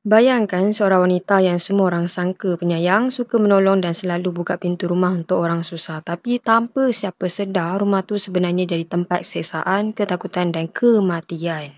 Bayangkan seorang wanita yang semua orang sangka penyayang, suka menolong dan selalu buka pintu rumah untuk orang susah. Tapi tanpa siapa sedar, rumah tu sebenarnya jadi tempat siksaan, ketakutan dan kematian.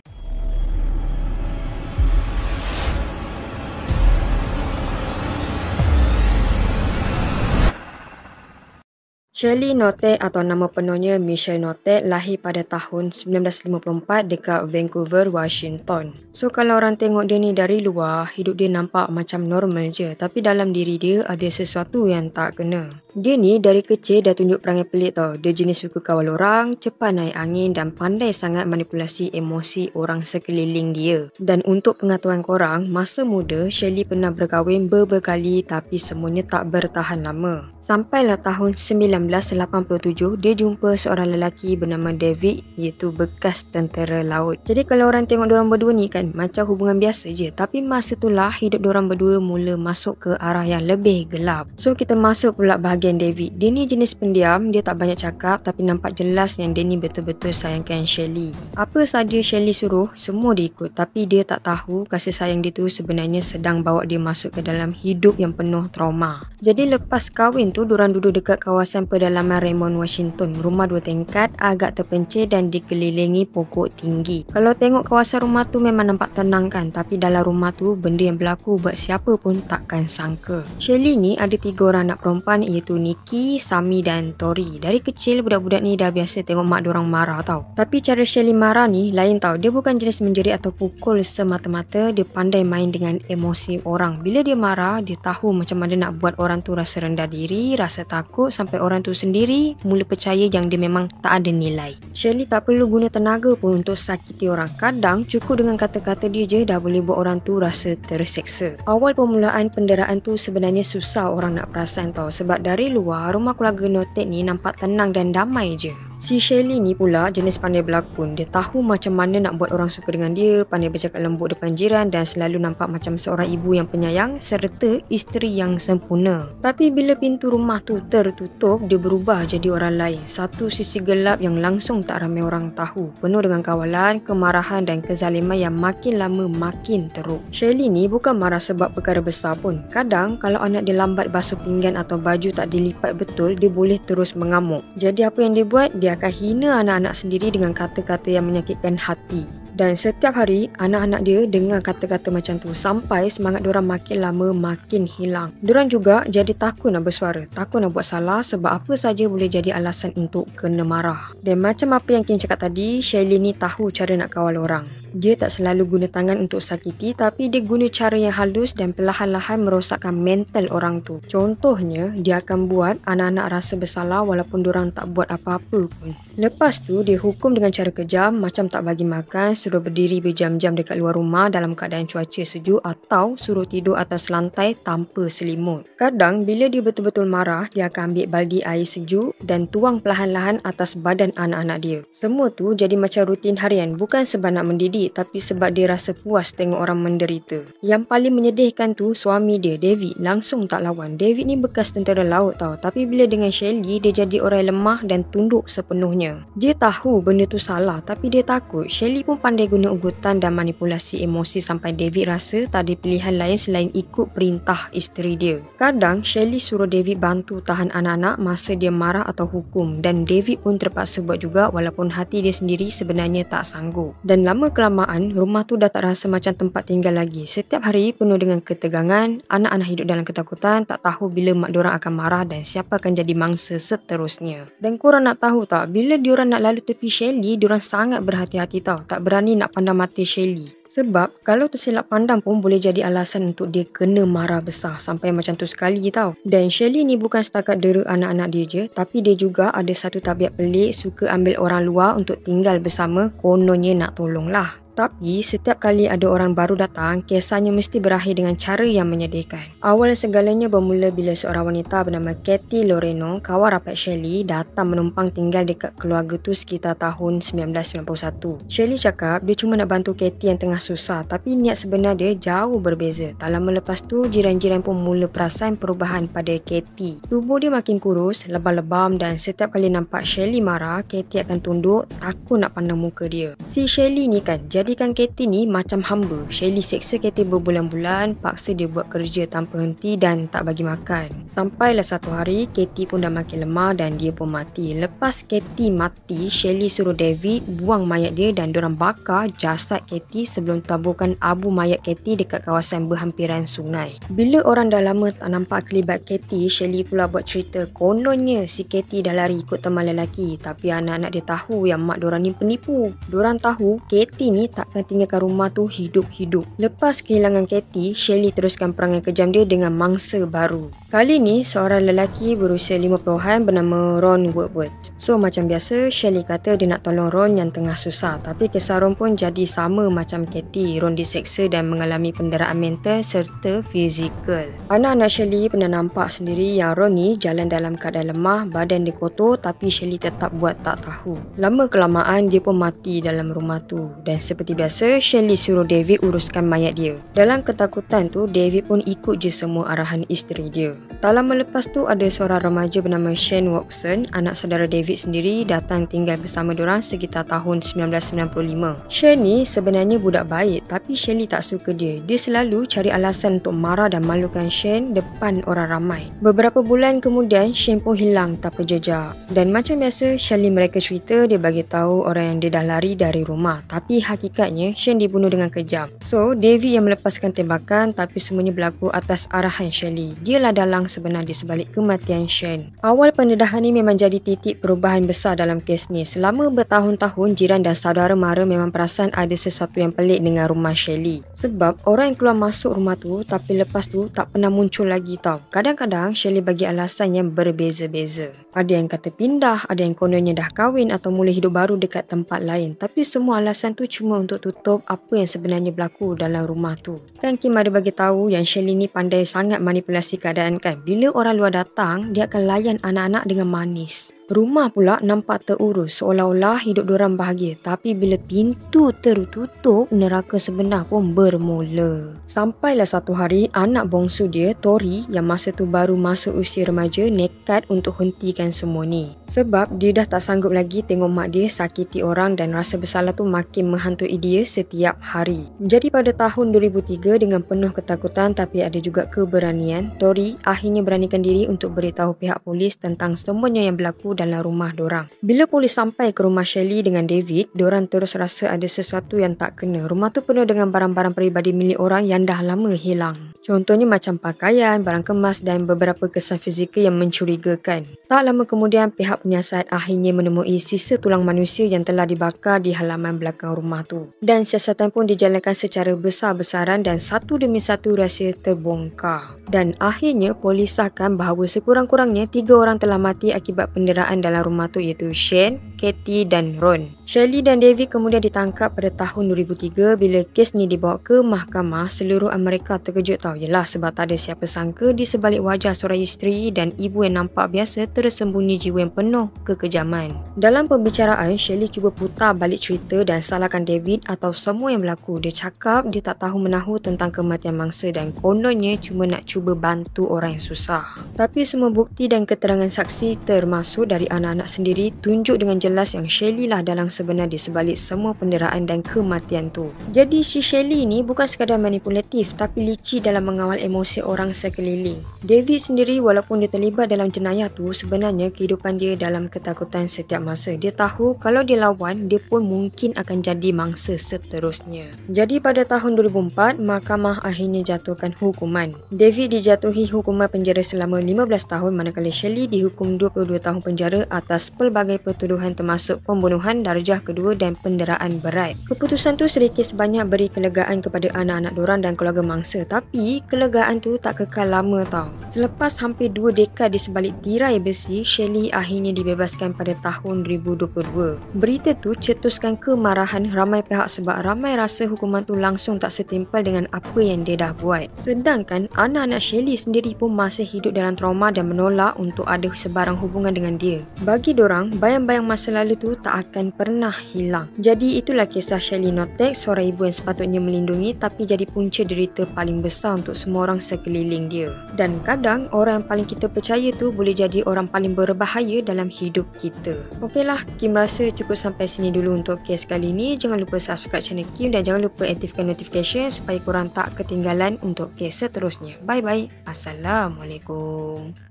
Shirley Notek atau nama penuhnya Michelle Notek lahir pada tahun 1954 dekat Vancouver, Washington. So kalau orang tengok dia ni dari luar, hidup dia nampak macam normal je. Tapi dalam diri dia ada sesuatu yang tak kena. Dia ni dari kecil dah tunjuk perangai pelik tau. Dia jenis suka kawal orang, cepat naik angin dan pandai sangat manipulasi emosi orang sekeliling dia. Dan untuk pengetahuan korang, masa muda Shirley pernah berkahwin berkali tapi semuanya tak bertahan lama. Sampailah tahun 1987, dia jumpa seorang lelaki bernama David, iaitu bekas tentera laut. Jadi kalau orang tengok diorang berdua ni kan, macam hubungan biasa je. Tapi masa itulah hidup diorang berdua mula masuk ke arah yang lebih gelap. So kita masuk pula bahagian David. Dia ni jenis pendiam, dia tak banyak cakap tapi nampak jelas yang dia ni betul-betul sayangkan Shirley. Apa saja Shirley suruh, semua dia ikut. Tapi dia tak tahu kasih sayang dia tu sebenarnya sedang bawa dia masuk ke dalam hidup yang penuh trauma. Jadi lepas kahwin tu, diorang duduk dekat kawasan pedalaman Raymond, Washington. Rumah 2 tingkat, agak terpencil dan dikelilingi pokok tinggi. Kalau tengok kawasan rumah tu memang nampak tenang kan, tapi dalam rumah tu benda yang berlaku buat siapa pun takkan sangka. Shirley ni ada 3 orang anak perempuan, iaitu Nikki, Sammy dan Tori. Dari kecil budak-budak ni dah biasa tengok mak diorang marah tau. Tapi cara Shirley marah ni lain tau. Dia bukan jenis menjerit atau pukul semata-mata, dia pandai main dengan emosi orang. Bila dia marah, dia tahu macam mana nak buat orang tu rasa rendah diri, rasa takut sampai orang tu sendiri mula percaya yang dia memang tak ada nilai. Shirley tak perlu guna tenaga pun untuk sakiti orang. Kadang cukup dengan kata-kata dia je dah boleh buat orang tu rasa terseksa. Awal permulaan penderaan tu sebenarnya susah orang nak perasan tau. Sebab dari luar, rumah keluarga Notek ni nampak tenang dan damai je. Si Shirley ni pula jenis pandai berlakon. Dia tahu macam mana nak buat orang suka dengan dia, pandai bercakap lembut depan jiran dan selalu nampak macam seorang ibu yang penyayang serta isteri yang sempurna. Tapi bila pintu rumah tu tertutup, dia berubah jadi orang lain. Satu sisi gelap yang langsung tak ramai orang tahu, penuh dengan kawalan, kemarahan dan kezaliman yang makin lama makin teruk. Shirley ni bukan marah sebab perkara besar pun. Kadang kalau anak dia lambat basuh pinggan atau baju tak dilipat betul, dia boleh terus mengamuk. Jadi apa yang dia buat? Dia akan hina anak-anak sendiri dengan kata-kata yang menyakitkan hati. Dan setiap hari, anak-anak dia dengar kata-kata macam tu sampai semangat diorang makin lama makin hilang. Diorang juga jadi takut nak bersuara, takut nak buat salah sebab apa saja boleh jadi alasan untuk kena marah. Dan macam apa yang Kim cakap tadi, Shirley ni tahu cara nak kawal orang. Dia tak selalu guna tangan untuk sakiti, tapi dia guna cara yang halus dan perlahan-lahan merosakkan mental orang tu. Contohnya, dia akan buat anak-anak rasa bersalah walaupun diorang tak buat apa-apa pun. Lepas tu, dia hukum dengan cara kejam, macam tak bagi makan, suruh berdiri berjam-jam dekat luar rumah dalam keadaan cuaca sejuk atau suruh tidur atas lantai tanpa selimut. Kadang, bila dia betul-betul marah, dia akan ambil baldi air sejuk dan tuang perlahan-lahan atas badan anak-anak dia. Semua tu jadi macam rutin harian, bukan sebab nak mendidik, tapi sebab dia rasa puas tengok orang menderita. Yang paling menyedihkan tu, suami dia, David, langsung tak lawan. David ni bekas tentera laut tau, tapi bila dengan Shirley, dia jadi orang lemah dan tunduk sepenuhnya. Dia tahu benda tu salah, tapi dia takut. Shirley pun pandai guna ugutan dan manipulasi emosi sampai David rasa tak ada pilihan lain selain ikut perintah isteri dia. Kadang, Shirley suruh David bantu tahan anak-anak masa dia marah atau hukum, dan David pun terpaksa buat juga walaupun hati dia sendiri sebenarnya tak sanggup. Dan lama kelamaan, rumah tu dah tak rasa macam tempat tinggal lagi. Setiap hari penuh dengan ketegangan, anak-anak hidup dalam ketakutan, tak tahu bila mak diorang akan marah dan siapa akan jadi mangsa seterusnya. Dan korang nak tahu tak, bila diorang nak lalu tepi Shirley, diorang sangat berhati-hati tau. Tak berani nak pandang mata Shirley. Sebab kalau tersilap pandang pun boleh jadi alasan untuk dia kena marah besar. Sampai macam tu sekali tau. Dan Shirley ni bukan setakat dera anak-anak dia je, tapi dia juga ada satu tabiat pelik, suka ambil orang luar untuk tinggal bersama, kononnya nak tolong lah. Tapi setiap kali ada orang baru datang, kisahnya mesti berakhir dengan cara yang menyedihkan. Awal segalanya bermula bila seorang wanita bernama Katie Loreno, kawan rapat Shirley, datang menumpang tinggal dekat keluarga tu sekitar tahun 1991. Shirley cakap dia cuma nak bantu Katie yang tengah susah, tapi niat sebenar dia jauh berbeza. Tak lama lepas tu, jiran-jiran pun mula perasan perubahan pada Katie. Tubuh dia makin kurus, lebam-lebam dan setiap kali nampak Shirley marah, Katie akan tunduk, takut nak pandang muka dia. Si Shirley ni kan jadi jadikan Katie ni macam hamba. Shelley seksa Katie berbulan-bulan, paksa dia buat kerja tanpa henti dan tak bagi makan. Sampailah satu hari, Katie pun dah makin lemah dan dia pun mati. Lepas Katie mati, Shelley suruh David buang mayat dia dan dorang bakar jasad Katie sebelum taburkan abu mayat Katie dekat kawasan berhampiran sungai. Bila orang dah lama tak nampak kelibat Katie, Shelley pula buat cerita kononnya si Katie dah lari ikut teman lelaki, tapi anak-anak dia tahu yang mak dorang ni penipu. Dorang tahu Katie ni takkan tinggalkan rumah tu hidup-hidup. Lepas kehilangan Katie, Shelley teruskan perangai kejam dia dengan mangsa baru. Kali ni seorang lelaki berusia 50-an bernama Ron Woodward. So macam biasa, Shelley kata dia nak tolong Ron yang tengah susah, tapi kisah Ron pun jadi sama macam Katie. Ron diseksa dan mengalami penderaan mental serta fizikal. Anak-anak Shelley pernah nampak sendiri yang Ron ni jalan dalam keadaan lemah, badan dia kotor, tapi Shelley tetap buat tak tahu. Lama kelamaan dia pun mati dalam rumah tu. Dan seperti biasa, Shelley suruh David uruskan mayat dia. Dalam ketakutan tu, David pun ikut je semua arahan isteri dia. Tak lama lepas tu, ada seorang remaja bernama Shane Watson, anak saudara David sendiri, datang tinggal bersama dorang sekitar tahun 1995. Shane ni sebenarnya budak baik, tapi Shelley tak suka dia. Dia selalu cari alasan untuk marah dan malukan Shane depan orang ramai. Beberapa bulan kemudian, Shane pun hilang tanpa jejak. Dan macam biasa, Shelley mereka cerita dia bagi tahu orang yang dia dah lari dari rumah, tapi hakikatnya Shane dibunuh dengan kejam. So, David yang melepaskan tembakan, tapi semuanya berlaku atas arahan Shelley. Dialah dalang sebenar di sebalik kematian Shane. Awal pendedahan ni memang jadi titik perubahan besar dalam kes ni. Selama bertahun-tahun, jiran dan saudara mara memang perasan ada sesuatu yang pelik dengan rumah Shelley. Sebab orang yang keluar masuk rumah tu, tapi lepas tu tak pernah muncul lagi tau. Kadang-kadang Shelley bagi alasan yang berbeza-beza. Ada yang kata pindah, ada yang kononnya dah kahwin atau mula hidup baru dekat tempat lain. Tapi semua alasan tu cuma untuk tutup apa yang sebenarnya berlaku dalam rumah tu. Kan Kim ada bagi tahu yang Shelley ni pandai sangat manipulasi keadaan kan. Bila orang luar datang, dia akan layan anak-anak dengan manis. Rumah pula nampak terurus, seolah-olah hidup diorang bahagia. Tapi bila pintu tertutup, neraka sebenar pun bermula. Sampailah satu hari, anak bongsu dia, Tori, yang masa tu baru masuk usia remaja, nekat untuk hentikan semua ni. Sebab dia dah tak sanggup lagi tengok mak dia sakiti orang dan rasa bersalah tu makin menghantui dia setiap hari. Jadi pada tahun 2003, dengan penuh ketakutan tapi ada juga keberanian, Tori akhirnya beranikan diri untuk beritahu pihak polis tentang semuanya yang berlaku dalam rumah dorang. Bila polis sampai ke rumah Shelley dengan David, dorang terus rasa ada sesuatu yang tak kena. Rumah tu penuh dengan barang-barang peribadi milik orang yang dah lama hilang. Contohnya macam pakaian, barang kemas dan beberapa kesan fizikal yang mencurigakan. Tak lama kemudian, pihak penyiasat akhirnya menemui sisa tulang manusia yang telah dibakar di halaman belakang rumah tu. Dan siasatan pun dijalankan secara besar-besaran dan satu demi satu rahsia terbongkar. Dan akhirnya polis sahkan bahawa sekurang-kurangnya 3 orang telah mati akibat penderaan dalam rumah tu, iaitu Shane, Katie dan Ron. Shelley dan David kemudian ditangkap pada tahun 2003. Bila kes ni dibawa ke mahkamah, seluruh Amerika terkejut tau. Yelah, sebab tak ada siapa sangka di sebalik wajah seorang isteri dan ibu yang nampak biasa tersembunyi jiwa yang penuh kekejaman. Dalam pembicaraan, Shelley cuba putar balik cerita dan salahkan David atau semua yang berlaku. Dia cakap dia tak tahu menahu tentang kematian mangsa dan kononnya cuma nak cuba bantu orang yang susah. Tapi semua bukti dan keterangan saksi termasuk dari anak-anak sendiri tunjuk dengan jelas yang Shelley lah dalang sebenar di sebalik semua penderaan dan kematian tu. Jadi si Shelley ni bukan sekadar manipulatif tapi licik dalam mengawal emosi orang sekeliling. David sendiri walaupun dia terlibat dalam jenayah tu, sebenarnya kehidupan dia dalam ketakutan setiap masa. Dia tahu kalau dia lawan, dia pun mungkin akan jadi mangsa seterusnya. Jadi pada tahun 2004, mahkamah akhirnya jatuhkan hukuman. David dijatuhi hukuman penjara selama 15 tahun manakala Shelley dihukum 22 tahun penjara atas pelbagai pertuduhan termasuk pembunuhan darjah kedua dan penderaan berat. Keputusan tu sedikit sebanyak beri kelegaan kepada anak-anak dorang dan keluarga mangsa, tapi kelegaan tu tak kekal lama tau. Selepas hampir 2 dekad di sebalik tirai besi, Shelley akhirnya dibebaskan pada tahun 2022. Berita tu cetuskan kemarahan ramai pihak sebab ramai rasa hukuman tu langsung tak setimpal dengan apa yang dia dah buat. Sedangkan anak-anak Shelley sendiri pun masih hidup dalam trauma dan menolak untuk ada sebarang hubungan dengan dia. Bagi dorang, bayang-bayang masa lalu tu tak akan pernah pernah hilang. Jadi itulah kisah Shelly Notek, seorang ibu yang sepatutnya melindungi tapi jadi punca derita paling besar untuk semua orang sekeliling dia. Dan kadang orang yang paling kita percaya tu boleh jadi orang paling berbahaya dalam hidup kita. Okeylah, Kim rasa cukup sampai sini dulu untuk kes kali ni. Jangan lupa subscribe channel Kim dan jangan lupa aktifkan notification supaya korang tak ketinggalan untuk kes seterusnya. Bye bye. Assalamualaikum.